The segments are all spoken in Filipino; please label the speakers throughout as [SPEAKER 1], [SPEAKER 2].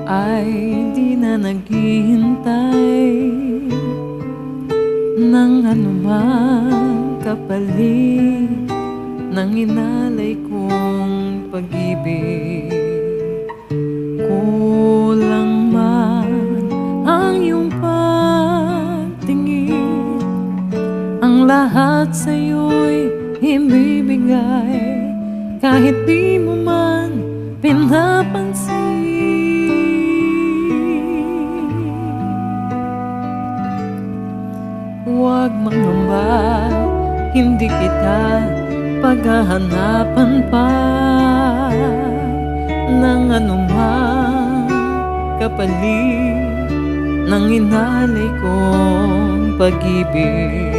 [SPEAKER 1] ay di na naghihintay ng anumang kapalit ng inalay kong pag-ibig. Kulang man ang iyong pagtingin, ang lahat sa'yo'y ibibigay kahit di mo man pinapansin. Huwag mangamba, hindi kita paghahanapan pa ng anumang kapalit ng inalay kong pag-ibig.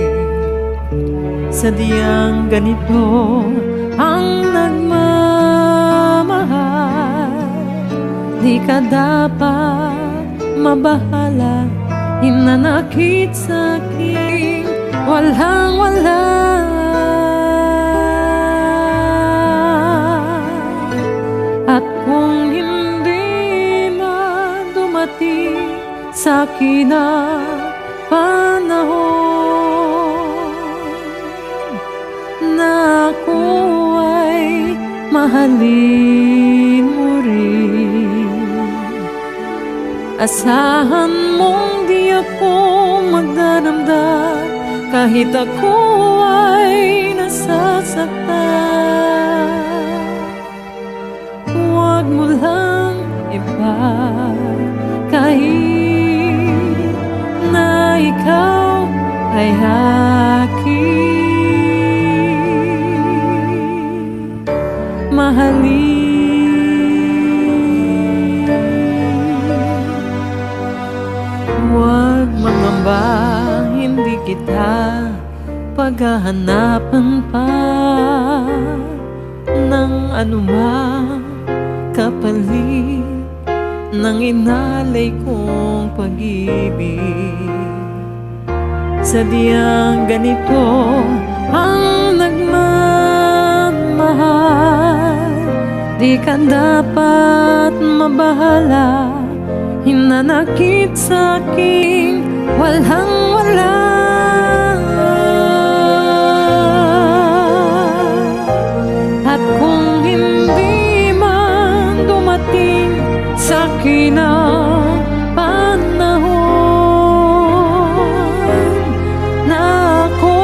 [SPEAKER 1] Sadyang ganito ang nagmamahal, di ka dapat mabahala, hinanakit sa'king walang-wala. At kung hindi man dumating sa'kin ang panahon na ako ay mahalin mo rin, asahan mong di ako magdadamdam kahit ako ay nasasaktan. Huwag mo lang ipagkait na ikaw ay aking mahalin. Huwag mangamba, hindi kita paghahanapan pa ng anumang kapalit ng inalay kong pag-ibig. Sadyang ganito ang nagmamahal, di ka dapat mabahala, hinanakit sa'king walang-wala. At kung hindi man dumating sa'kin ang panahon na ako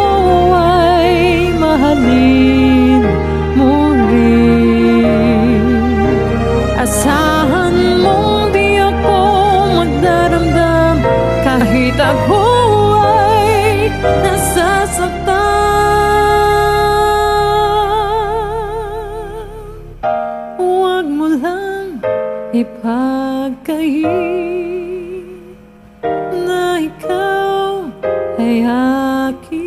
[SPEAKER 1] ay mahalin mo rin, asahan mong di ako magdaramdam kahit ako ay nasasaktan. Huwag mo lang ipagkait na ikaw ay aking